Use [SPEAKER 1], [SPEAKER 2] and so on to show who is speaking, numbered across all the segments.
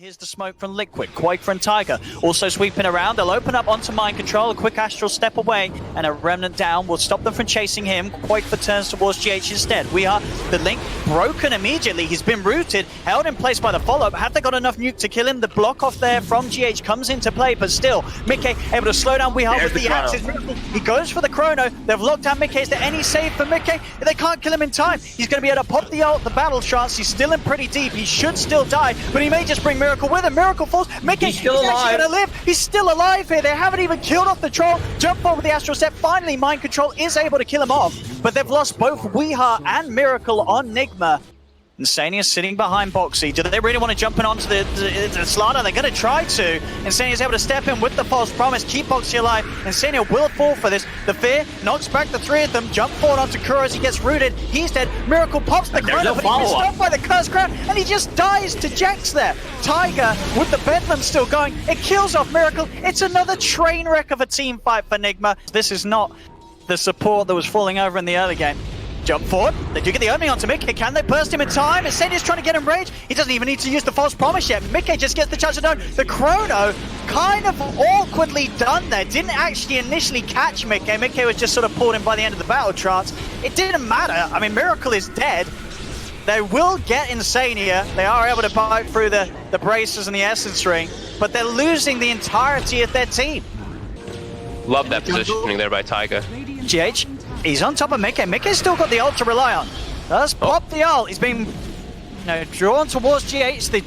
[SPEAKER 1] Here's the smoke from Liquid. Quaker and Tiger also sweeping around. They'll open up onto Mind Control. A quick Astral step away and a Remnant down will stop them from chasing him. Quaker turns towards GH instead. We are the link broken immediately. He's been rooted, held in place by the follow-up. Have they got enough nuke to kill him? The block off there from GH comes into play, but still, Mickey able to slow down Weehaw with the axes. He goes for the chrono. They've locked down Mickey. Is there any save for Mickey? They can't kill him in time. He's going to be able to pop the ult, the battle trance. He's still in pretty deep. He should still die, but he may just bring Miracle with him. Miracle falls. Mickey, he's still alive. Gonna live. He's still alive here. They haven't even killed off the troll. Jump forward with the Astral Step. Finally, Mind Control is able to kill him off, but they've lost both Weehaw and Miracle on Nigma. Insania sitting behind Boxy. Do they really want to jump in onto the Slaughter? They're going to try to. Insania's able to step in with the false promise, keep Boxy alive. Insania will fall for this. The Fear knocks back the three of them, jump forward onto Kuro as he gets rooted. He's dead. Miracle pops the chrono, but he's stopped by the Curse Crown, and he just dies to Jax there. Tiger with the Bedlam still going. It kills off Miracle. It's another train wreck of a team fight for Nigma. This is not the support that was falling over in the early game. Jump forward. They do get the opening onto Mickey. Can they burst him in time? Insania's trying to get him rage. He doesn't even need to use the false promise yet. Mickey just gets the chance to know. The chrono kind of awkwardly done there. Didn't actually initially catch Mickey. Mickey was just sort of pulled in by the end of the battle trance. It didn't matter. I mean, Miracle is dead. They will get Insania. They are able to bite through the braces and the Essence Ring, but they're losing the entirety of their team.
[SPEAKER 2] Love that positioning there by Tiger.
[SPEAKER 1] GH. He's on top of Mickey. Mickey's still got the ult to rely on. Does pop the ult. He's been drawn towards GH. The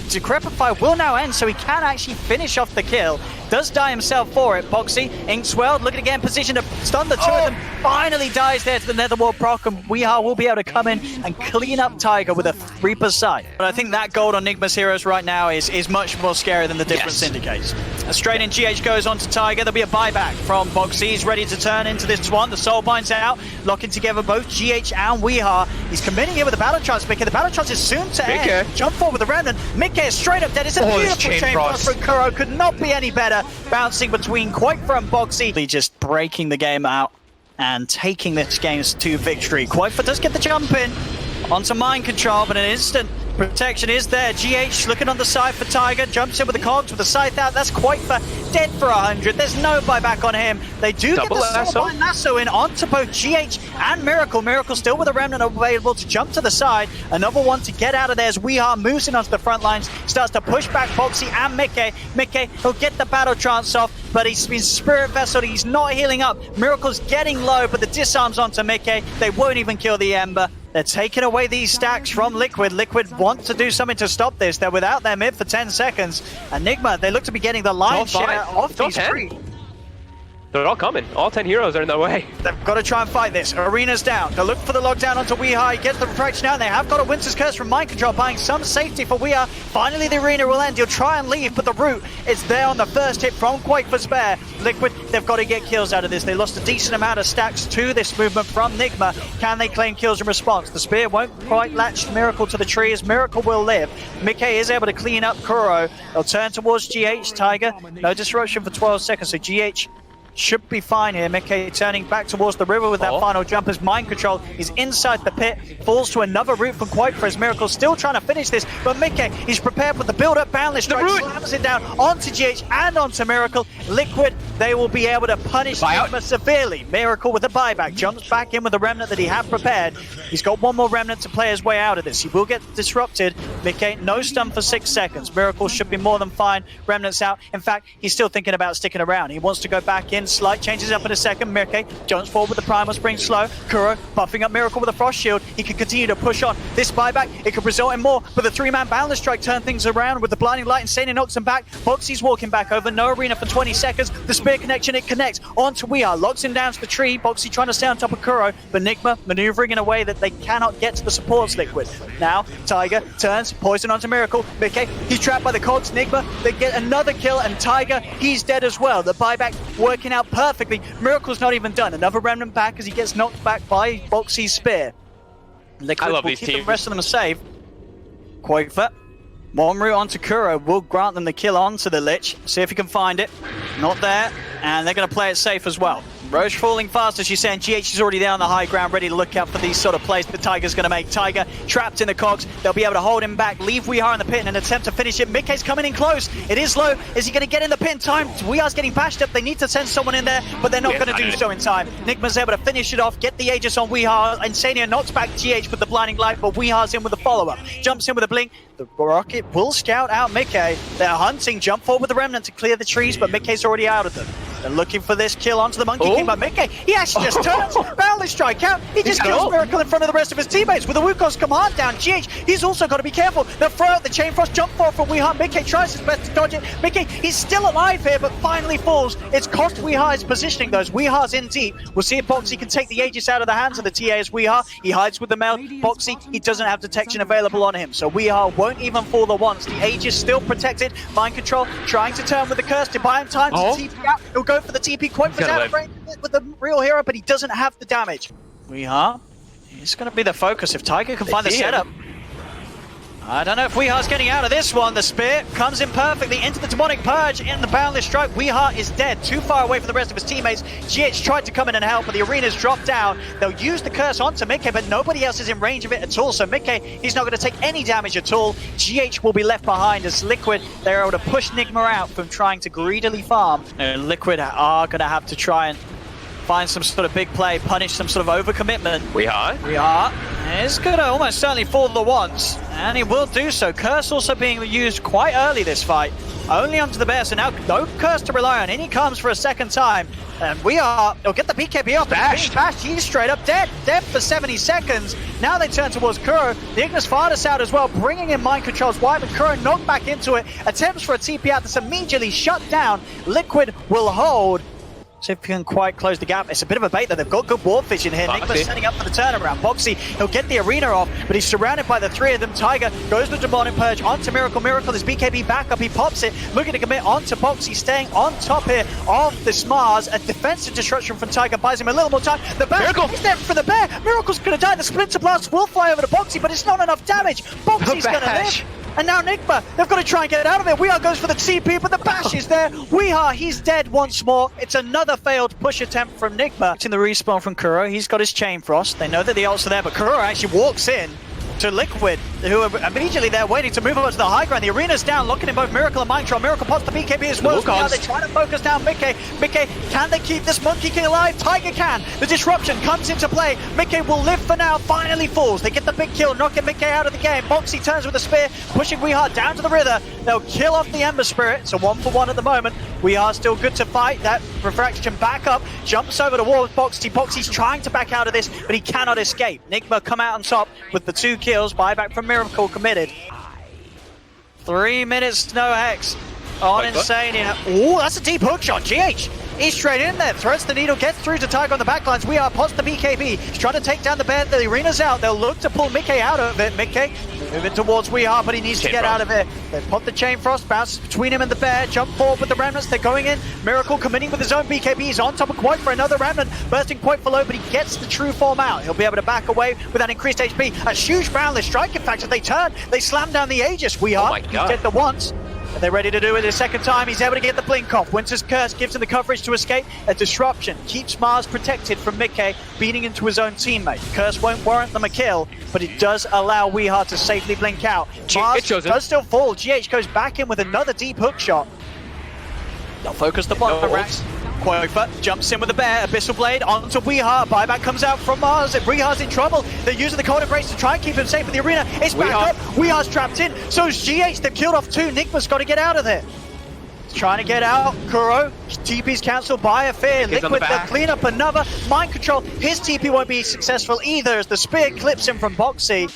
[SPEAKER 1] Decrepify will now end, so he can actually finish off the kill. Does die himself for it. Boxy, Inkswell, looking again, position to stun the two of them. Finally dies there to the Netherworld proc, and Weehaw will be able to come in and clean up Tiger with a Reaper's Sight. But I think that gold on Nigma's heroes right now is much more scary than the difference indicates. Straight in, GH goes on to Tiger. There'll be a buyback from Boxy. He's ready to turn into this Swan. The Soul Bind's out, locking together both GH and Weehaw. He's committing here with the Battle Trance, Mickey. The Battle Trance is soon to end. Jump forward with the Remnant. Mickey is straight up dead. It's a beautiful chain cross from Kuro. Could not be any better. Bouncing between Quaker and Boxy. Just breaking the game out and taking this game to victory. Quaker does get the jump in onto Mind Control, but an instant protection is there. GH looking on the side for Tiger, jumps in with the cogs with the scythe out. That's Quaker dead for 100. There's no buyback on him. They do get the Soul Lasso in onto both GH and Miracle. Miracle still with a Remnant available to jump to the side. Another one to get out of there as Weehaw moves in onto the front lines, starts to push back Boxy and Mickey. Mickey, he'll get the battle trance off, but he's been Spirit Vesseled. He's not healing up. Miracle's getting low, but the disarms onto Mickey. They won't even kill the Ember. They're taking away these stacks from Liquid. Liquid want to do something to stop this. They're without their mid for 10 seconds. And Nigma, they look to be getting the lion's share of these three.
[SPEAKER 2] They're all coming. All 10 heroes are in their way.
[SPEAKER 1] They've got to try and fight this. Arena's down. They'll look for the lockdown onto Weehaw. He gets the refraction out. They have got a Winter's Curse from Mind Control, buying some safety for Weehaw. Finally, the Arena will end. He'll try and leave, but the root is there on the first hit from Quake for spare. Liquid, they've got to get kills out of this. They lost a decent amount of stacks to this movement from Nigma. Can they claim kills in response? The Spear won't quite latch Miracle to the tree, as Miracle will live. Mickey is able to clean up Kuro. They'll turn towards GH. Tiger, no disruption for 12 seconds, so GH should be fine here. Mickey turning back towards the river with that final jump as Mind Control is inside the pit, falls to another route from Quaker as Miracle still trying to finish this, but Mickey, he's prepared with the build-up boundless strike, slams it down onto GH and onto Miracle. Liquid, they will be able to punish Nigma severely. Miracle with a buyback, jumps back in with the Remnant that he had prepared. He's got one more Remnant to play his way out of this. He will get disrupted. Mickey, no stun for 6 seconds. Miracle should be more than fine. Remnant's out. In fact, he's still thinking about sticking around. He wants to go back in. Slight changes up in a second. Mickey jumps forward with the Primal Spring slow. Kuro buffing up Miracle with a Frost Shield. He can continue to push on. This buyback, it could result in more, but the 3-man Boundless Strike turn things around with the Blinding Light. Insania knocks him back. Boxy's walking back over. No Arena for 20 seconds. The Spear connection, it connects onto Weehaw. Locks him down to the tree. Boxy trying to stay on top of Kuro, but Nigma maneuvering in a way that they cannot get to the supports Liquid. Now, Tiger turns, poison onto Miracle. Mickey, he's trapped by the cogs. Nigma, they get another kill, and Tiger, he's dead as well. The buyback working out perfectly. Miracle's not even done. Another Remnant back as he gets knocked back by Boxy's Spear. Liquid will keep the rest of them safe. Quaker, one route onto Kuro will grant them the kill onto the Lich. See if he can find it. Not there. And they're going to play it safe as well. Roche falling fast, as she's saying. GH is already there on the high ground, ready to look out for these sort of plays that Tiger's going to make. Tiger trapped in the cogs. They'll be able to hold him back, leave Weeha in the pit in an attempt to finish it. Mickey's coming in close. It is low. Is he going to get in the pin time? Weeha's getting bashed up. They need to send someone in there, but they're not going to do so in time. Nigma's able to finish it off, get the Aegis on Weeha. Insania knocks back GH with the blinding light, but Weeha's in with the follow-up. Jumps in with a blink. The rocket will scout out Mickey. They're hunting, jump forward with the Remnant to clear the trees, but Mickey's already out of them. They're looking for this kill onto the Monkey King, but Mickey, he actually just turns, boundless strike out. He just kills Miracle in front of the rest of his teammates with the Wukong's command down. GH, he's also got to be careful. They'll throw out the Chain Frost, jump forward from Weeha. Mickey tries his best to dodge it. Mickey, he's still alive here, but finally falls. It's cost Weeha his positioning, though. Weeha's in deep. We'll see if Boxy can take the Aegis out of the hands of the TA as Weeha. He hides with the Mel. Boxy, he doesn't have detection available on him, so Weeha won't even fall the once. The Aegis still protected. Mind control, trying to turn with the curse to buy him time to TP out. He'll go for the TP quite out of range with the real hero, but he doesn't have the damage. Weeha, he's going to be the focus if Tiger can find the setup. I don't know if Weeha's getting out of this one. The spear comes in perfectly into the demonic purge in the boundless strike. Weeha is dead, too far away from the rest of his teammates. GH tried to come in and help, but the arena's dropped down. They'll use the curse onto Mickey, but nobody else is in range of it at all. So Mickey, he's not going to take any damage at all. GH will be left behind as Liquid, they're able to push Nigma out from trying to greedily farm. And Liquid are going to have to try and find some sort of big play, punish some sort of overcommitment. Weeha is going to almost certainly fall the once, and he will do so. Curse also being used quite early this fight, only onto the bear, so now no curse to rely on, and he comes for a second time. And he'll get the BKB off, bashed. He's straight up dead for 70 seconds. Now they turn towards Kuro. The Ignis Vardis out as well, bringing in mind controls wide, but Kuro knocked back into it. Attempts for a TP out that's immediately shut down. Liquid will hold. See if he can quite close the gap. It's a bit of a bait though. They've got good warp vision here. Nigma's setting up for the turnaround. Boxy, he'll get the arena off, but he's surrounded by the three of them. Tiger goes with the Demonic Purge onto Miracle. Miracle is BKB back up. He pops it, looking to commit onto Boxy, staying on top here of the Smars. A defensive disruption from Tiger buys him a little more time. The bear, he's there for the bear. Miracle's going to die. The Splinter Blast will fly over to Boxy, but it's not enough damage. Boxy's going to live. And now Nigma, they've got to try and get out of it. Weeha goes for the TP, but the bash is there. Weeha, he's dead once more. It's another failed push attempt from Nigma. In the respawn from Kuro, he's got his Chain Frost. They know that the ults are there, but Kuro actually walks in to Liquid, who are immediately there waiting to move over to the high ground. The arena's down, locking in both Miracle and Mind Control. Miracle pops the BKB as well. Now they're trying to focus down Mickey. Mickey, can they keep this Monkey King alive? Tiger can. The disruption comes into play. Mickey will live for now, finally falls. They get the big kill, knocking Mickey out of the game. Boxy turns with a spear, pushing Weeha down to the river. They'll kill off the Ember Spirit. It's a 1-for-1 at the moment. Weeha still good to fight. That refraction back up, jumps over the wall with Boxy. Boxy's trying to back out of this, but he cannot escape. Nigma come out on top with the 2 kills. Buyback from Miracle committed. 3 minutes, no hex on Insania. Oh, that's a deep hook shot. GH, he's straight in there, threads the needle, gets through to Tiger on the backlines. Weeha pops the BKB. He's trying to take down the bear. The arena's out. They'll look to pull Mickey out of it. Mickey moving towards Weeha, but he needs to get out of it. They pop the Chain Frost, bounces between him and the bear, jump forward with the Remnants. They're going in. Miracle committing with his own BKB. He's on top of Quite for another Remnant, bursting Quite for low, but he gets the true form out. He'll be able to back away with that increased HP. A huge boundless strike, in fact, as they turn, they slam down the Aegis. Weeha, he did the once. And they're ready to do it a second time. He's able to get the blink off. Winter's Curse gives him the coverage to escape. A disruption keeps Mars protected from Mickey beating into his own teammate. Curse won't warrant them a kill, but it does allow Weeha to safely blink out. Mars does still fall. GH goes back in with another deep hook shot. They'll focus the bottom racks. Qualifier jumps in with the bear, Abyssal Blade onto Weeha. Buyback comes out from Mars. Weeha's in trouble. They're using the Cold Embrace to try and keep him safe in the arena. It's back up. Weeha's trapped in. So is GH. They've killed off 2. Nigma's got to get out of there. He's trying to get out. Kuro, TP's cancelled by a fear. Liquid, they'll clean up another. Mind control. His TP won't be successful either as the spear clips him from Boxy.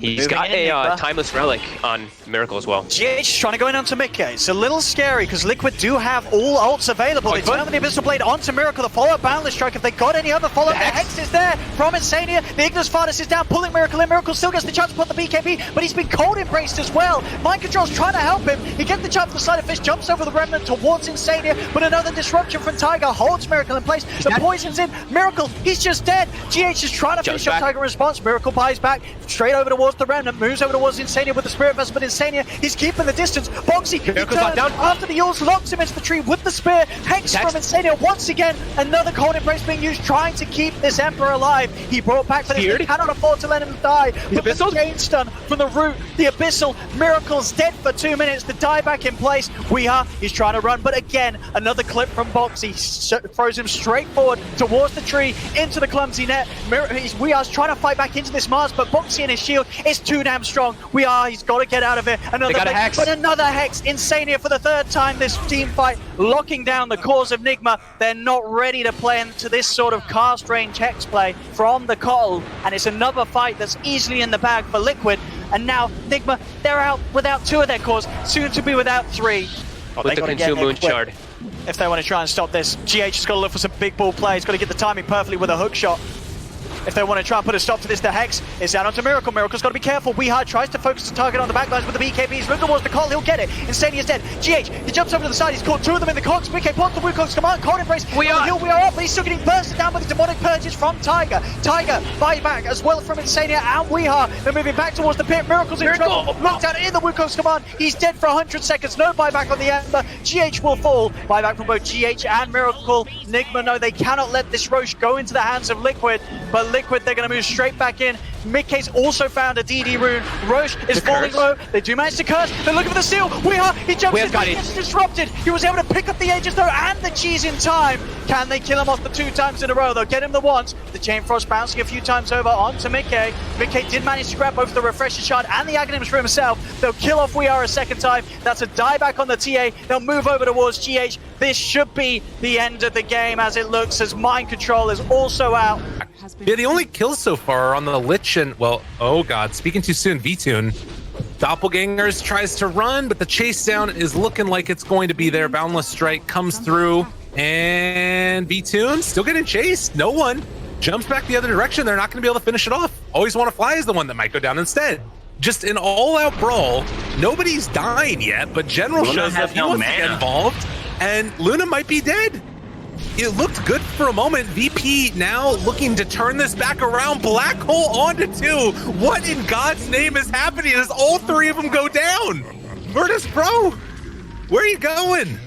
[SPEAKER 2] He's got a Timeless Relic on Miracle as well.
[SPEAKER 1] GH trying to go in onto Mickey. It's a little scary because Liquid do have all ults available. They turn the Abyssal Blade onto Miracle. The follow-up Boundless Strike. If they got any other follow-up, the Hex is there from Insania. The Ignis Vardis is down, pulling Miracle in. Miracle still gets the chance to put the BKB, but he's been cold embraced as well. Mind Control's trying to help him. He gets the chance for the Side of Fish, jumps over the Remnant towards Insania, but another disruption from Tiger holds Miracle in place. The poison's in. Miracle, he's just dead. GH is trying to finish up Tiger in response. Miracle buys back, straight over to towards the Remnant, moves over towards Insania with the Spirit Vessel, but Insania, he's keeping the distance. Boxy, he turns after the Yules, locks him into the tree with the Spear. Hex from Insania once again, another Cold Embrace being used, trying to keep this Emperor alive. He brought back for this, he cannot afford to let him die. But the chain stun from the root, the Abyssal, Miracle's dead for 2 minutes, the die back in place. He's trying to run, but again, another clip from Boxy, throws him straight forward towards the tree, into the clumsy net. Weehar's trying to fight back into this Mars, but Boxy and his shield is too damn strong. He's got to get out of it. Another hex. But another hex. Insania for the third time this team fight, locking down the cause of Nigma. They're not ready to play into this sort of cast range hex play from the Cold, and it's another fight that's easily in the bag for Liquid. And now Nigma, they're out without 2 of their cores, soon to be without 3.
[SPEAKER 2] With the Consume Moon Shard.
[SPEAKER 1] If they want to try and stop this, GH has got to look for some big ball plays, got to get the timing perfectly with a hook shot. If they want to try and put a stop to this, the Hex is out onto Miracle. Miracle's got to be careful. Weeha tries to focus the target on the backlines with the BKBs. Look towards the call, he'll get it. Insania's dead. GH, he jumps over to the side. He's caught 2 of them in the cogs. BK pulls the Wukong's command. Cold Embrace. We are up, but he's still getting bursted down with the demonic purges from Tiger. Tiger, buyback as well from Insania and Weeha. They're moving back towards the pit. Miracle's in trouble. Locked out in the Wukong's command. He's dead for 100 seconds. No buyback on the Ember. GH will fall. Buyback from both GH and Miracle. Nigma, no, they cannot let this Roche go into the hands of Liquid, but Liquid, they're going to move straight back in. Midcase also found a DD rune. Roche is falling low. They do manage to curse. They're looking for the seal. He jumps in, but gets disrupted. He was able to pick up the Aegis though, and the cheese in time. Can they kill him off the 2 times in a row? They'll get him the once. The Chain Frost bouncing a few times over onto Midcase. Midcase did manage to grab both the Refresher Shard and the Aghanims for himself. They'll kill off We Are a second time. That's a dieback on the TA. They'll move over towards GH. This should be the end of the game as it looks, as Mind Control is also out.
[SPEAKER 3] Yeah, the only kills so far are on the Lich and, well, oh god, speaking too soon, V-Tune. Doppelgangers tries to run, but the chase down is looking like it's going to be there. Boundless Strike comes through, and V-Tune still getting chased. No one jumps back the other direction. They're not going to be able to finish it off. Always Want to Fly is the one that might go down instead. Just an all-out brawl. Nobody's dying yet, but General shows up. He wants to get involved, and Luna might be dead. It looked good for a moment. VP now looking to turn this back around. Black Hole onto 2. What in God's name is happening as all 3 of them go down? Virtus.pro, where are you going?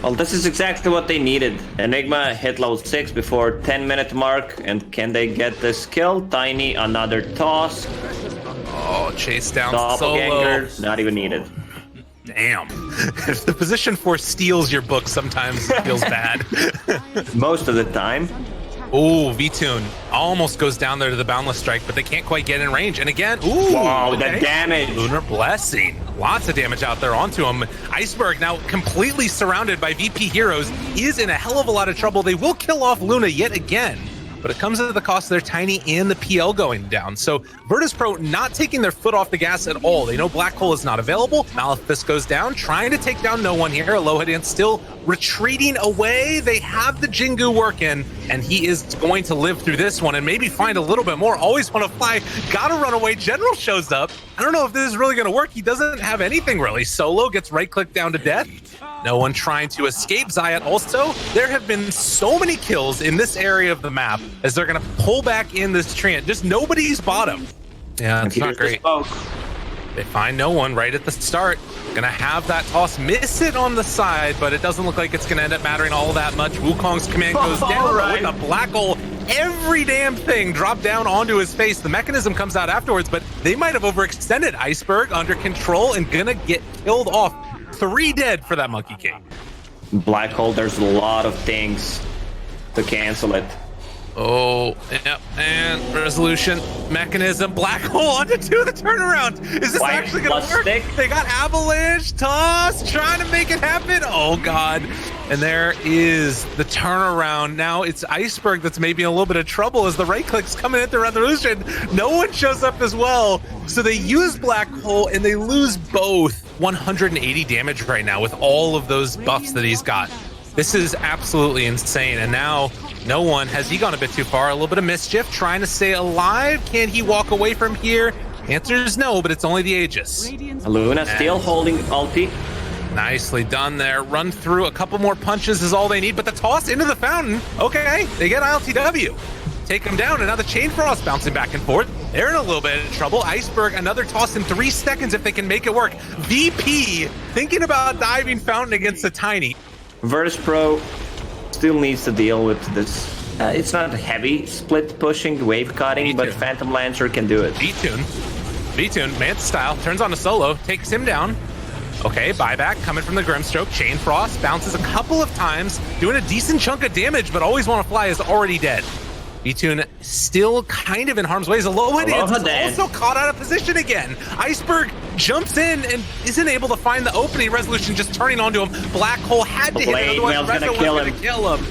[SPEAKER 4] Well, this is exactly what they needed. Enigma hit level 6 before 10-minute mark, and can they get this kill? Tiny, another toss.
[SPEAKER 3] Oh, chase down
[SPEAKER 4] Doppelganger,
[SPEAKER 3] solo.
[SPEAKER 4] not even needed.
[SPEAKER 3] Damn. If the position force steals your book, sometimes it feels bad.
[SPEAKER 4] Most of the time.
[SPEAKER 3] Oh, V-Tune almost goes down there to the Boundless Strike, but they can't quite get in range. And again, ooh.
[SPEAKER 4] Wow, the damage.
[SPEAKER 3] Lunar Blessing. Lots of damage out there onto him. Iceberg, now completely surrounded by VP heroes, is in a hell of a lot of trouble. They will kill off Luna yet again, but it comes at the cost of their Tiny and the PL going down. So Virtus.pro not taking their foot off the gas at all. They know Black Hole is not available. Maleficus goes down, trying to take down no one here. Alohadan still retreating away. They have the Jingu working, and he is going to live through this one and maybe find a little bit more. Always Want to Fly, gotta run away. General shows up. I don't know if this is really gonna work. He doesn't have anything really. Solo gets right-clicked down to death. No one trying to escape. Zayat also. There have been so many kills in this area of the map as they're going to pull back in this Treant. Just nobody's bottom. Yeah, it's not great. They find no one right at the start. Gonna have that toss, miss it on the side, but it doesn't look like it's gonna end up mattering all that much. Wukong's command goes down with a Black Hole. Every damn thing dropped down onto his face. The mechanism comes out afterwards, but they might have overextended. Iceberg under control and gonna get killed off. 3 dead for that Monkey King.
[SPEAKER 4] Black Hole, there's a lot of things to cancel it.
[SPEAKER 3] Oh, yep, and resolution, mechanism, Black Hole onto 2, the turnaround. Is this actually gonna work? They got Avalanche, toss, trying to make it happen. Oh God. And there is the turnaround. Now it's Iceberg that's maybe in a little bit of trouble as the right click's coming at the resolution. No one shows up as well. So they use Black Hole and they lose both. 180 damage right now with all of those buffs that he's got. This is absolutely insane. And now no one, has he gone a bit too far? A little bit of mischief, trying to stay alive. Can he walk away from here? Answer is no, but it's only the Aegis.
[SPEAKER 4] Luna still holding ulti.
[SPEAKER 3] Nicely done there. Run through, a couple more punches is all they need, but the toss into the fountain. Okay, they get ILTW. Take him down, and now the Chain Frost bouncing back and forth. They're in a little bit of trouble. Iceberg, another toss in 3 seconds if they can make it work. VP thinking about diving Fountain against the Tiny.
[SPEAKER 4] Virtus.pro still needs to deal with this. It's not heavy split pushing, wave cutting, but Phantom Lancer can do it.
[SPEAKER 3] V-Tune, Manta style, turns on a solo, takes him down. Okay, buyback coming from the Grimstroke. Chain Frost bounces a couple of times, doing a decent chunk of damage, but Always Wanna Fly is already dead. V-Tune still kind of in harm's way. Aloha Dance is also caught out of position again. Iceberg jumps in and isn't able to find the opening. Resolution just turning onto him. Black Hole had to hit it, otherwise Rezo was gonna kill him.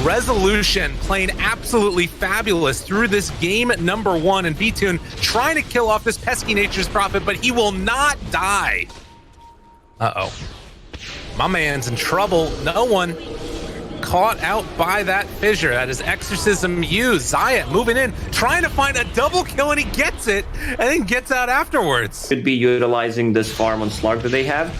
[SPEAKER 3] Resolution playing absolutely fabulous through this game number 1, and V-Tune trying to kill off this pesky Nature's Prophet, but he will not die. Uh-oh. My man's in trouble. No one caught out by that fissure. That is Exorcism used. Zayat moving in, trying to find a double kill, and he gets it, and then gets out afterwards.
[SPEAKER 4] Could be utilizing this farm on Slark that they have.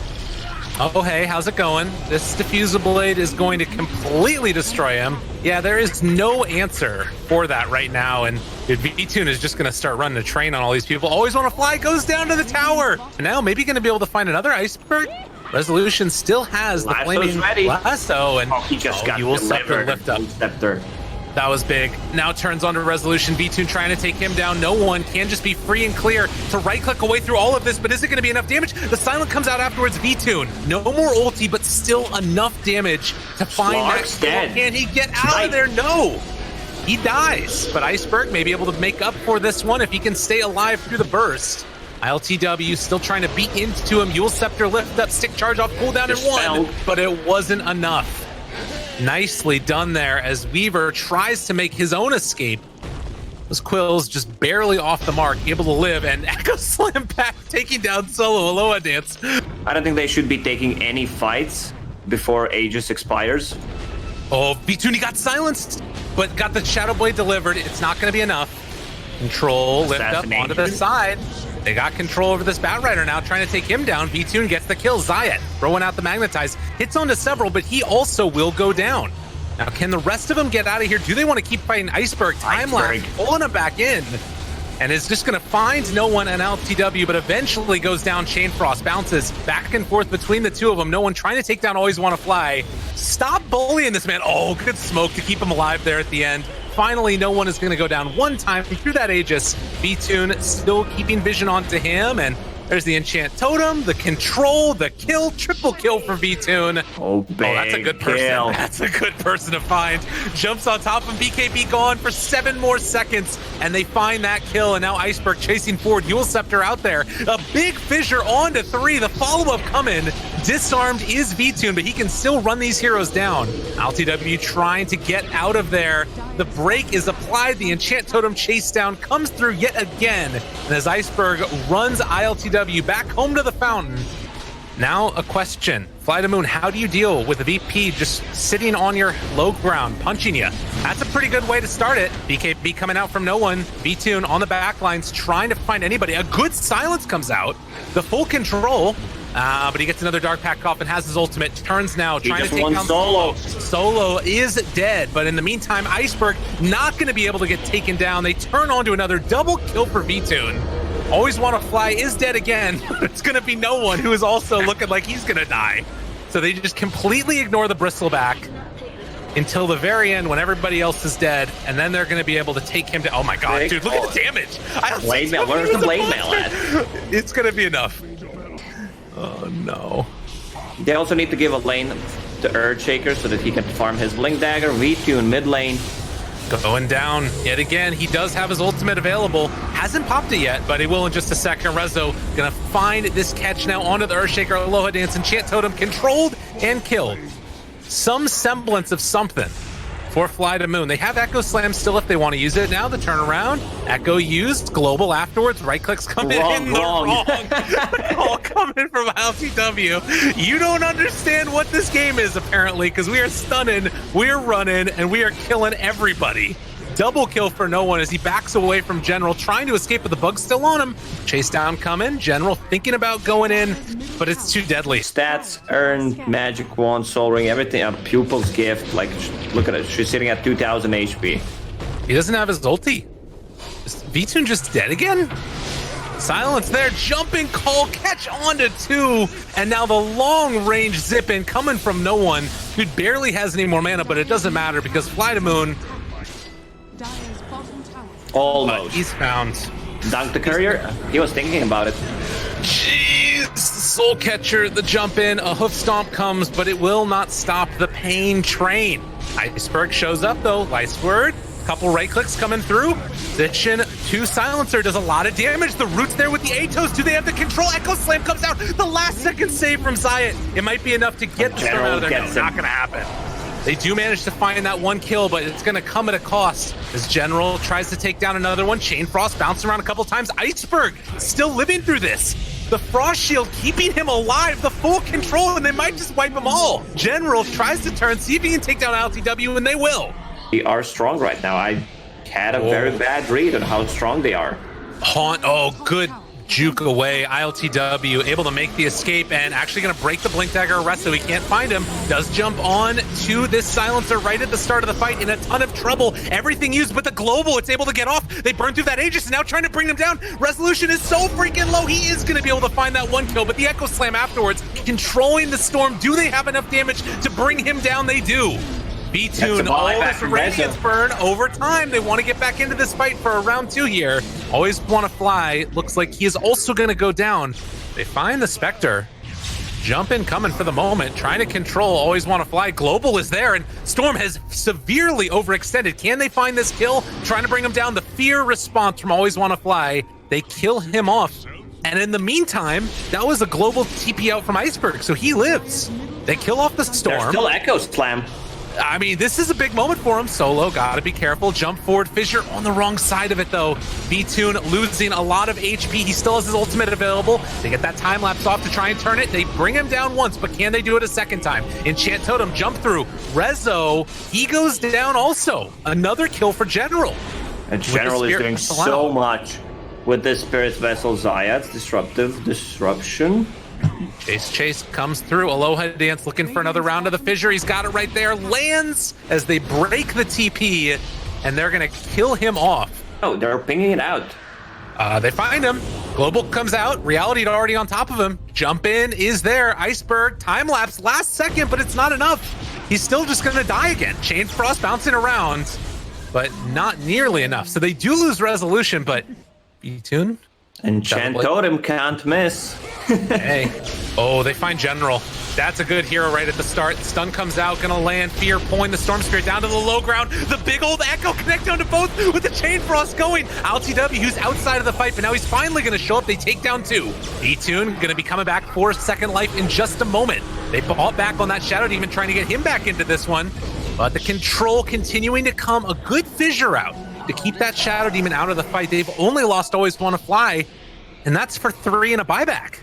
[SPEAKER 3] Oh, hey, how's it going? This Diffusal Blade is going to completely destroy him. Yeah, there is no answer for that right now, and V-Tune is just going to start running a train on all these people. Always Wanna Fly goes down to the tower. And now maybe going to be able to find another Iceberg. Resolution still has the flaming lasso, and
[SPEAKER 4] he just got
[SPEAKER 3] delivered. Lift up. That was big. Now turns on to Resolution. V-Tune trying to take him down. No one can just be free and clear to right-click away through all of this, but is it going to be enough damage? The Silent comes out afterwards. V-Tune, no more ulti, but still enough damage to find that kill. Can he get out of there? No. He dies, but Iceberg may be able to make up for this one if he can stay alive through the burst. ILTW still trying to beat into him. Yule Scepter lift up, stick charge off, cooldown in 1, but it wasn't enough. Nicely done there as Weaver tries to make his own escape. Those Quills just barely off the mark, able to live, and Echo Slam back taking down solo Aloha Dance.
[SPEAKER 4] I don't think they should be taking any fights before Aegis expires.
[SPEAKER 3] Oh, V-Tune, he got silenced, but got the Shadow Blade delivered. It's not going to be enough. Control, lift up onto the side. They got control over this Batrider now, trying to take him down. V-Tune gets the kill. Zayat throwing out the Magnetize. Hits onto several, but he also will go down. Now, can the rest of them get out of here? Do they want to keep fighting Iceberg? Time lapse, pulling him back in. And is just going to find no one in LTW, but eventually goes down. Chain Frost bounces back and forth between the two of them. No one trying to take down Always Wanna Fly. Stop bullying this man. Oh, good smoke to keep him alive there at the end. Finally, no one is going to go down one time through that Aegis. V-Tune still keeping vision onto him, and there's the Enchant Totem, the control, the kill, triple kill for V-Tune.
[SPEAKER 4] Oh,
[SPEAKER 3] that's a good person. Kill. That's a good person to find. Jumps on top of BKB, gone for 7 more seconds, and they find that kill, and now Iceberg chasing forward. Yule Scepter out there. A big fissure on to 3. The follow-up coming. Disarmed is V-Tune, but he can still run these heroes down. LTW trying to get out of there. The break is applied. The Enchant Totem chase down comes through yet again. And as Iceberg runs ILTW back home to the Fountain. Now a question. Fly to Moon, how do you deal with the VP just sitting on your low ground, punching you? That's a pretty good way to start it. BKB coming out from no one. V-Tune on the back lines trying to find anybody. A good silence comes out. The full control. But he gets another Dark Pact off and has his ultimate. Turns now, trying to take down
[SPEAKER 4] Solo.
[SPEAKER 3] Solo is dead, but in the meantime, Iceberg not going to be able to get taken down. They turn on to another double kill for V-Tune. Always Wanna Fly is dead again, but it's going to be no one who is also looking like he's going to die. So they just completely ignore the Bristleback until the very end when everybody else is dead, and then they're going to be able to take him to... Oh my god, dude, look at the damage!
[SPEAKER 4] Blade Mail, where's the Blade Mail at?
[SPEAKER 3] It's going to be enough. Oh no.
[SPEAKER 4] They also need to give a lane to Earthshaker so that he can farm his Blink Dagger. V-Tune mid lane.
[SPEAKER 3] Going down yet again. He does have his ultimate available. Hasn't popped it yet, but he will in just a second. Rezo gonna find this catch now onto the Earthshaker. Aloha Dance, Enchant Totem controlled and killed. Some semblance of something for Fly to Moon. They have Echo Slam still if they want to use it. Now the turnaround. Echo used. Global afterwards. Right clicks coming in. Wrong. All coming from LTW. You don't understand what this game is, apparently, because we are stunning, we're running, and we are killing everybody. Double kill for no one as he backs away from General, trying to escape, but the bug's still on him. Chase down coming. General thinking about going in, but it's too deadly.
[SPEAKER 4] Stats, earn, magic wand, soul ring, everything. A pupil's gift. Like, look at it. She's sitting at 2,000 HP.
[SPEAKER 3] He doesn't have his ulti. V-Tune just dead again? Silence there, jumping call, catch onto 2, and now the long-range zip-in coming from no one. Dude barely has any more mana, but it doesn't matter because Fly to Moon...
[SPEAKER 4] Almost.
[SPEAKER 3] He's found.
[SPEAKER 4] Dunk the courier? He was thinking about it.
[SPEAKER 3] Jeez, Soul Catcher, the jump in, a hoof stomp comes, but it will not stop the pain train. Iceberg shows up though, Lice Word, couple right clicks coming through. Position 2 Silencer does a lot of damage. The root's there with the Atos. Do they have the control? Echo Slam comes out. The last second save from Zayat. It might be enough to get the storm out of there. No, not gonna happen. They do manage to find that 1 kill, but it's gonna come at a cost. As General tries to take down another one. Chain Frost bouncing around a couple times. Iceberg still living through this. The Frost Shield keeping him alive, the full control, and they might just wipe them all. General tries to turn, see if he can take down LTW, and they will.
[SPEAKER 4] They are strong right now. I had a very bad read on how strong they are.
[SPEAKER 3] Haunt, good juke away. ILTW able to make the escape and actually going to break the Blink Dagger arrest so he can't find him. Does jump on to this Silencer right at the start of the fight in a ton of trouble. Everything used but the global, it's able to get off. They burn through that Aegis and now trying to bring him down. Resolution is so freaking low. He is going to be able to find that 1 kill, but the Echo Slam afterwards, controlling the storm. Do they have enough damage to bring him down? They do. V-Tune, all this Radiance burn over time. They want to get back into this fight for a round 2 here. Always want to fly. Looks like he is also going to go down. They find the Spectre. Jump in coming for the moment. Trying to control, always want to fly. Global is there, and Storm has severely overextended. Can they find this kill? Trying to bring him down. The fear response from always want to fly. They kill him off. And in the meantime, that was a global TP out from Iceberg, so he lives. They kill off the Storm.
[SPEAKER 4] There's still Echo Slam.
[SPEAKER 3] I mean, this is a big moment for him. Solo, gotta be careful. Jump forward. Fissure on the wrong side of it, though. V-Tune losing a lot of HP. He still has his ultimate available. They get that time lapse off to try and turn it. They bring him down once, but can they do it a second time? Enchant Totem, jump through. Rezo, he goes down also. Another kill for General.
[SPEAKER 4] And General is doing so much with this Spirit Vessel. Zayat's disruption.
[SPEAKER 3] Chase comes through. Aloha Dance looking for another round of the fissure. He's got it right there. Lands as they break the TP, and they're going to kill him off.
[SPEAKER 4] Oh, they're pinging it out.
[SPEAKER 3] They find him. Global comes out. Reality already on top of him. Jump in is there. Iceberg, time lapse, last second, but it's not enough. He's still just going to die again. Chain Frost bouncing around, but not nearly enough. So they do lose resolution, but V-Tune?
[SPEAKER 4] Enchant Totem can't miss.
[SPEAKER 3] Hey. Oh, they find General. That's a good hero right at the start. Stun comes out, gonna land. Fear pulling the Storm Spirit down to the low ground. The big old Echo connect onto both with the Chain Frost going. LTW, who's outside of the fight, but now he's finally gonna show up. They take down 2. V-Tune gonna be coming back for second life in just a moment. They bought back on that Shadow Demon, trying to get him back into this one. But the control continuing to come. A good fissure out to keep that Shadow Demon out of the fight. They've only lost Always Want to Fly, and that's for 3 and a buyback.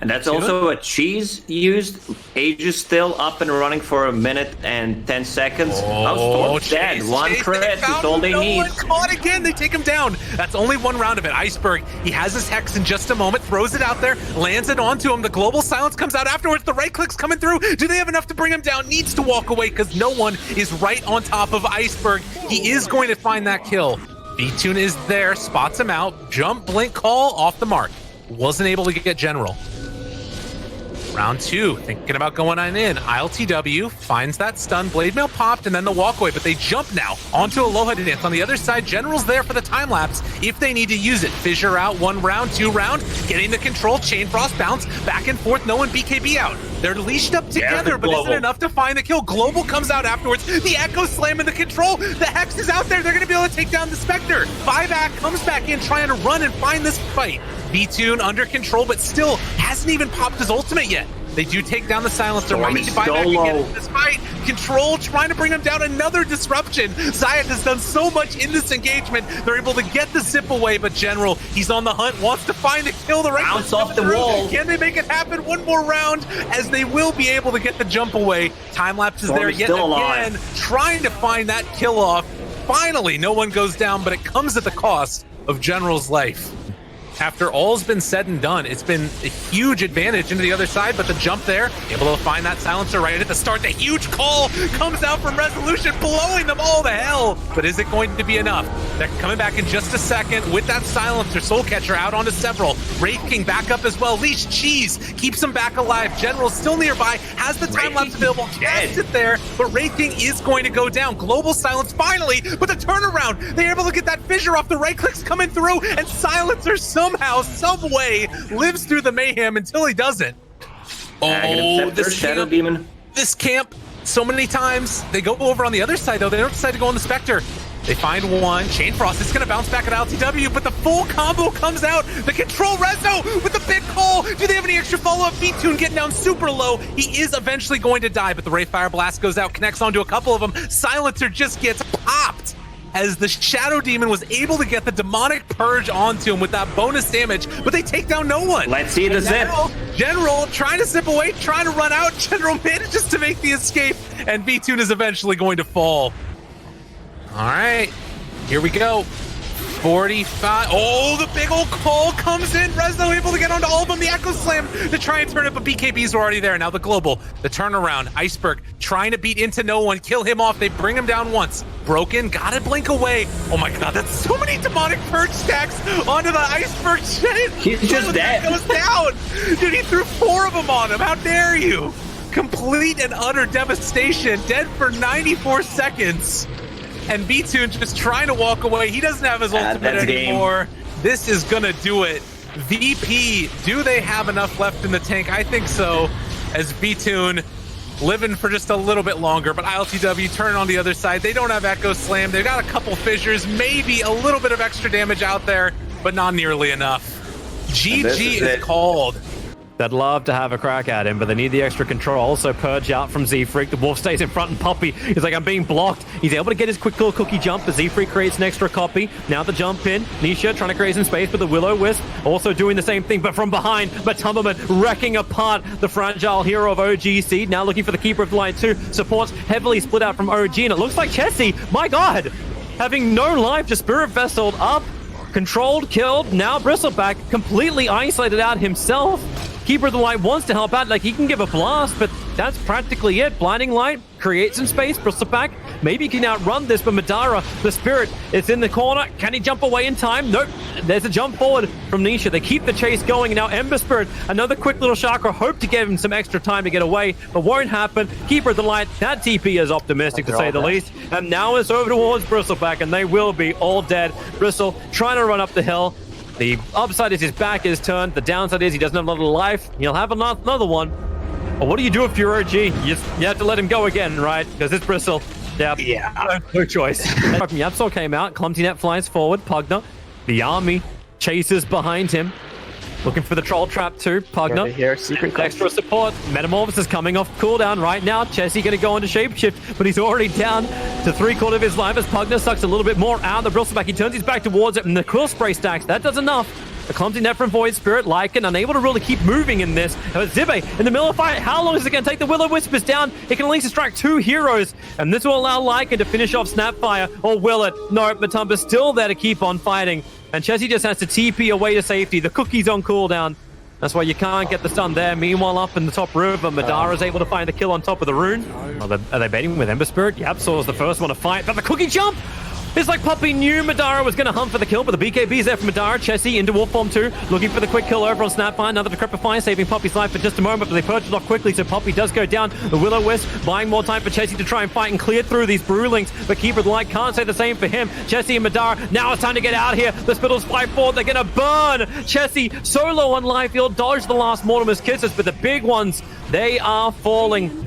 [SPEAKER 4] And that's also a cheese used. Aegis still up and running for a minute and 10 seconds. Storm's dead. One crit is all they need.
[SPEAKER 3] Caught again. They take him down. That's only 1 round of it. Iceberg, he has his Hex in just a moment, throws it out there, lands it onto him. The global silence comes out afterwards. The right click's coming through. Do they have enough to bring him down? Needs to walk away because no one is right on top of Iceberg. He is going to find that kill. V-Tune is there, spots him out. Jump, blink, call, off the mark. Wasn't able to get General. Round 2, thinking about going on in. ILTW finds that stun. Blade Mail popped and then the walkaway, but they jump now onto Aloha Dance. On the other side, General's there for the time lapse if they need to use it. Fissure out, 1 round, 2 round, getting the control. Chain Frost bounce, back and forth, no one BKB out. They're leashed up together, but isn't enough to find the kill. Global comes out afterwards. The Echo Slam and the control. The Hex is out there. They're going to be able to take down the Spectre. Buyback comes back in, trying to run and find this fight. V-Tune under control, but still hasn't even popped his ultimate yet. They do take down the Silencer. Might need to buy back again in this fight. Control trying to bring him down. Another disruption. Zayat has done so much in this engagement. They're able to get the zip away, but General, he's on the hunt, wants to find a kill. The right
[SPEAKER 4] bounce off the wall.
[SPEAKER 3] Can they make it happen? 1 more round as they will be able to get the jump away. Time lapse is there yet again. Trying to find that kill off. Finally, no one goes down, but it comes at the cost of General's life. after all's been said and done, it's been a huge advantage into the other side, but the jump there, able to find that silencer right at the start. The huge call comes out from Resolution, blowing them all to hell. But is it going to be enough? They're coming back in just a second with that silencer. Soul Catcher out onto several. Wraith King back up as well. Leash Cheese keeps him back alive. General still nearby, has the time lapse available, can't sit there, but Wraith King is going to go down. Global silence finally, but the turnaround, they're able to get that fissure off. The right clicks coming through, and Silencer somehow, some way, lives through the mayhem until he doesn't. Oh, this
[SPEAKER 4] Shadow Demon.
[SPEAKER 3] This camp, so many times. They go over on the other side, though. They don't decide to go on the Spectre. They find one. Chain Frost is going to bounce back at LTW, but the full combo comes out. The control Rezo with the big call. Do they have any extra follow-up? V-Tune getting down super low. He is eventually going to die, but the Wraith Fire Blast goes out, connects onto a couple of them. Silencer just gets popped as the Shadow Demon was able to get the Demonic Purge onto him with that bonus damage, but they take down no one.
[SPEAKER 4] Let's see the zip.
[SPEAKER 3] General trying to zip away, trying to run out. General manages to make the escape, and V-Tune is eventually going to fall. All right, here we go. 45. Oh, the big old call comes in. Rezo able to get onto all of them. The Echo Slam to try and turn it, but BKBs are already there. Now the global, the turnaround. Iceberg trying to beat into no one, kill him off. They bring him down once. Broken, gotta blink away. Oh my god, that's so many Demonic Purge stacks onto the Iceberg chain.
[SPEAKER 4] He's just dead.
[SPEAKER 3] Goes down. Dude, he threw 4 of them on him. How dare you? Complete and utter devastation. Dead for 94 seconds. And V-Tune just trying to walk away. He doesn't have his ultimate anymore. This is gonna do it. VP, do they have enough left in the tank? I think so, as V-Tune living for just a little bit longer, but ILTW turn on the other side. They don't have Echo Slam. They've got a couple fissures, maybe a little bit of extra damage out there, but not nearly enough. GG is called.
[SPEAKER 5] They'd love to have a crack at him, but they need the extra control. Also, Purge out from Z-Freak. The Wolf stays in front, and Poppy is like, I'm being blocked. He's able to get his quick little cookie jump, but Z-Freak creates an extra copy. Now the jump in. Nisha trying to create some space, but the Will-O-Wisp also doing the same thing, but from behind. But Tumberman wrecking apart the fragile hero of OGC. Now looking for the Keeper of the Light too. Supports heavily split out from OG, and it looks like Chessie, my god, having no life, just Spirit Vesseled up, controlled, killed. Now Bristleback completely isolated out himself. Keeper of the Light wants to help out, like he can give a blast, but that's practically it. Blinding Light creates some space. Bristleback maybe he can outrun this, but Madara, the Spirit, is in the corner. Can he jump away in time? Nope. There's a jump forward from Nisha. They keep the chase going, and now Ember Spirit, another quick little chakra, hope to give him some extra time to get away, but won't happen. Keeper of the Light, that TP is optimistic to say the least, and now it's over towards Bristleback, and they will be all dead. Bristle trying to run up the hill. The upside is his back is turned. The downside is he doesn't have a lot of life. He'll have another one. But what do you do if you're OG? You have to let him go again, right? Because it's Bristle. Yeah. No choice. Yapsol came out. Clumsy-Net flies forward. Pugna. The army chases behind him. Looking for the troll trap too. Pugna.
[SPEAKER 2] Here, secret
[SPEAKER 5] extra support. Metamorphosis coming off cooldown right now. Chessie going to go into shapeshift, but he's already down to 3/4 of his life as Pugna sucks a little bit more out of the Bristleback. He turns his back towards it, and the Quill Spray stacks. That does enough. The clumsy net from Void Spirit, Lycan unable to really keep moving in this. Zibe in the middle of the fight. How long is it going to take? The Will-O-Wisp is down. It can at least strike 2 heroes, and this will allow Lycan to finish off Snapfire. Or will it? No, Matumba's still there to keep on fighting, and Chessie just has to TP away to safety. The cookie's on cooldown. That's why you can't get the stun there. Meanwhile, up in the top river, Madara's able to find the kill on top of the rune. Are they baiting with Ember Spirit? Yapsol's the first one to fight, but the cookie jump! It's like Poppy knew Madara was going to hunt for the kill, but the BKB's there for Madara. Chessie into wolf form too, looking for the quick kill over on Snapfire. Another Decrepify, saving Poppy's life for just a moment, but they purge it off quickly, so Poppy does go down. The Will-O-Wisp buying more time for Chessie to try and fight and clear through these Brewlings, but Keeper of the Light can't say the same for him. Chessie and Madara, now it's time to get out of here. The Spittles fight forward, they're going to burn Chessie so low on life. He'll dodge the last Mortimer's kisses, but the big ones, they are falling.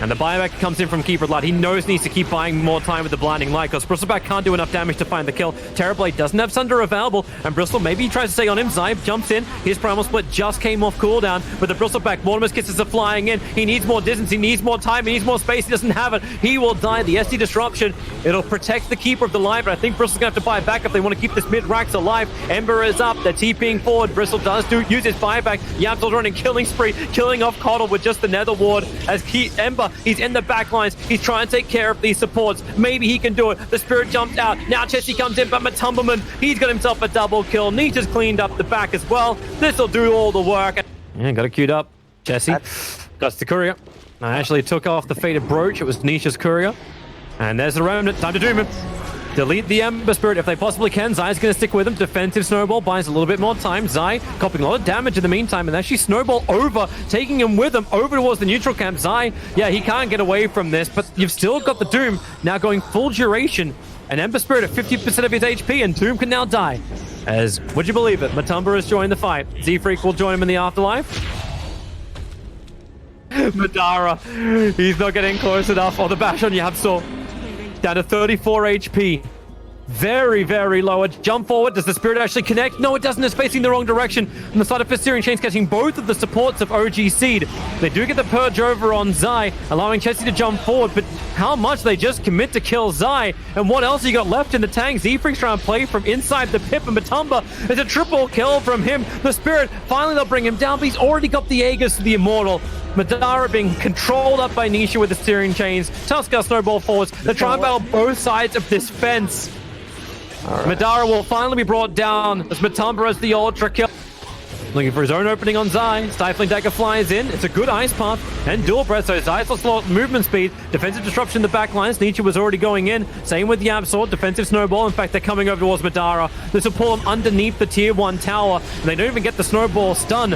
[SPEAKER 5] And the buyback comes in from Keeper of the Light. He knows he needs to keep buying more time with the Blinding Light because Bristleback can't do enough damage to find the kill. Terrorblade doesn't have Sunder available, and Bristle maybe he tries to stay on him. Zybe jumps in. His Primal Split just came off cooldown, but the Bristleback Mortimer's kisses are flying in. He needs more distance, he needs more time, he needs more space. He doesn't have it. He will die. The SD Disruption, it'll protect the Keeper of the Light, but I think Bristle's going to have to buy back if they want to keep this mid-racks alive. Ember is up. They're TPing forward. Bristle does use his buyback. Yapsol's running killing spree, killing off Coddle with just the Nether Ward as Ember He's in the back lines. He's trying to take care of these supports. Maybe he can do it. The Spirit jumps out. Now Chessie comes in, but Matumberman, he's got himself a double kill. Nisha's cleaned up the back as well. This will do all the work. Yeah, got it queued up. Chessie got the courier. I actually took off the faded brooch. It was Nisha's courier. And there's the remnant. Time to doom him. Delete the Ember Spirit if they possibly can. Zai's going to stick with him. Defensive Snowball buys a little bit more time. Zai copying a lot of damage in the meantime, and actually Snowball over, taking him with him over towards the neutral camp. Zai, yeah, he can't get away from this, but you've still got the Doom now going full duration. An Ember Spirit at 50% of his HP, and Doom can now die. As, would you believe it, Matumba has joined the fight. Z-Freak will join him in the afterlife. Madara, he's not getting close enough. Oh, the bash on Yabso. Down to 34 HP. Very, very low. A jump forward. Does the Spirit actually connect? No, it doesn't. It's facing the wrong direction. And the side of Fistirian Chain's catching both of the supports of OG Seed. They do get the Purge over on Zai, allowing Chessie to jump forward. But how much they just commit to kill Zai? And what else you got left in the tank? Z-Freak's trying to play from inside the pip, and Matumba is a triple kill from him. The Spirit, finally they'll bring him down, but he's already got the Aegis to the Immortal. Madara being controlled up by Nisha with the steering chains. Tusker Snowball forwards. They're trying to battle both sides of this fence. Right. Madara will finally be brought down as Matumba has the ultra kill. Looking for his own opening on Zai. Stifling Dagger flies in. It's a good ice path and dual breath, so Zai's lost a lot of movement speed. Defensive disruption in the back lines. Nietzsche was already going in. Same with the Absol. Defensive Snowball. In fact, they're coming over towards Madara. This will pull him underneath the tier 1 tower, and they don't even get the Snowball stun.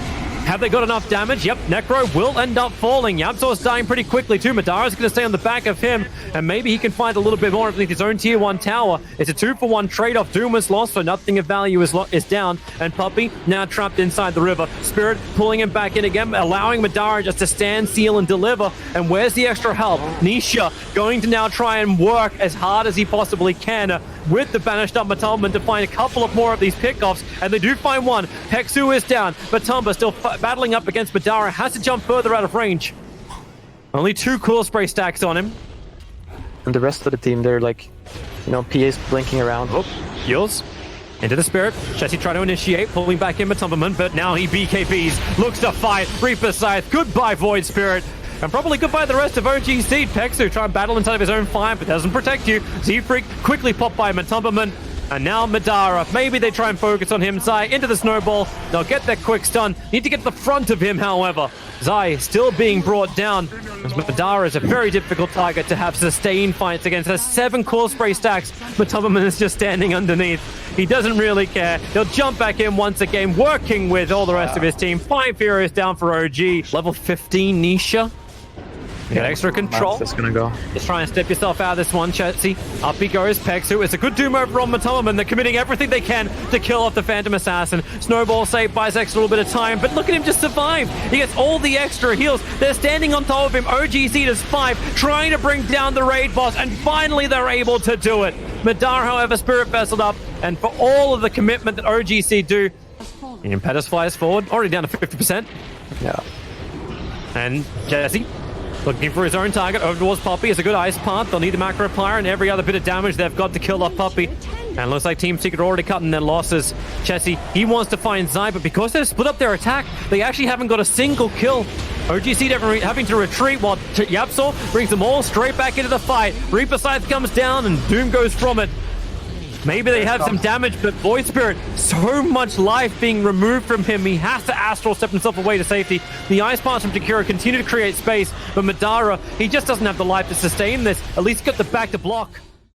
[SPEAKER 5] Have they got enough damage? Yep, Necro will end up falling. Yabsor's dying pretty quickly too. Madara's going to stay on the back of him, and maybe he can find a little bit more underneath his own tier 1 tower. It's a 2-for-1 trade-off. Doom was lost, so nothing of value is down. And Puppy now trapped inside the river. Spirit pulling him back in again, allowing Madara just to stand, seal, and deliver. And where's the extra help? Nisha going to now try and work as hard as he possibly can with the banished up Matumba to find a couple of more of these pickoffs, and they do find one. Peksu is down. Matumba still battling up against Madara, has to jump further out of range. Only 2 cool spray stacks on him.
[SPEAKER 6] And the rest of the team, they're like, you know, PA's blinking around.
[SPEAKER 5] Oh, heals. Into the Spirit. Chessie trying to initiate, pulling back in Matumberman, but now he BKBs. Looks to fight. Reaper Scythe. Goodbye, Void Spirit. And probably goodbye the rest of OG Seed. Peksu trying to battle inside of his own fire, but doesn't protect you. Z-Freak quickly popped by Matumberman. And now Madara. Maybe they try and focus on him. Zai into the Snowball. They'll get their quick stun. Need to get to the front of him, however. Zai still being brought down. Madara is a very difficult target to have sustained fights against. There's 7 core spray stacks. Matumberman is just standing underneath. He doesn't really care. He'll jump back in once again, working with all the rest of his team. 5 Furious down for OG. Level 15 Nisha. You got extra control.
[SPEAKER 6] That's gonna go.
[SPEAKER 5] Just try and step yourself out of this one, Chessie. Up he goes, Peksu. It's a good doom over on Matumberman. They're committing everything they can to kill off the Phantom Assassin. Snowball save, buys extra little bit of time, but look at him just survive. He gets all the extra heals. They're standing on top of him. OG Seed is 5, trying to bring down the raid boss, and finally they're able to do it. Madara, however, Spirit Vesseled up, and for all of the commitment that OG Seed do, Impetus flies forward, already down to 50%.
[SPEAKER 6] Yeah.
[SPEAKER 5] And Chessie looking for his own target over towards Puppy. It's a good ice path. They'll need the macro replier and every other bit of damage they've got to kill off Puppy. And looks like Team Secret already cutting their losses. Chessie, he wants to find Zai, but because they've split up their attack, they actually haven't got a single kill. OGC having to retreat while Yapsor brings them all straight back into the fight. Reaper Scythe comes down and Doom goes from it. Maybe they have some damage, but Void Spirit, so much life being removed from him. He has to astral step himself away to safety. The ice pass from Takira continue to create space, but Madara, he just doesn't have the life to sustain this. At least got the back to block.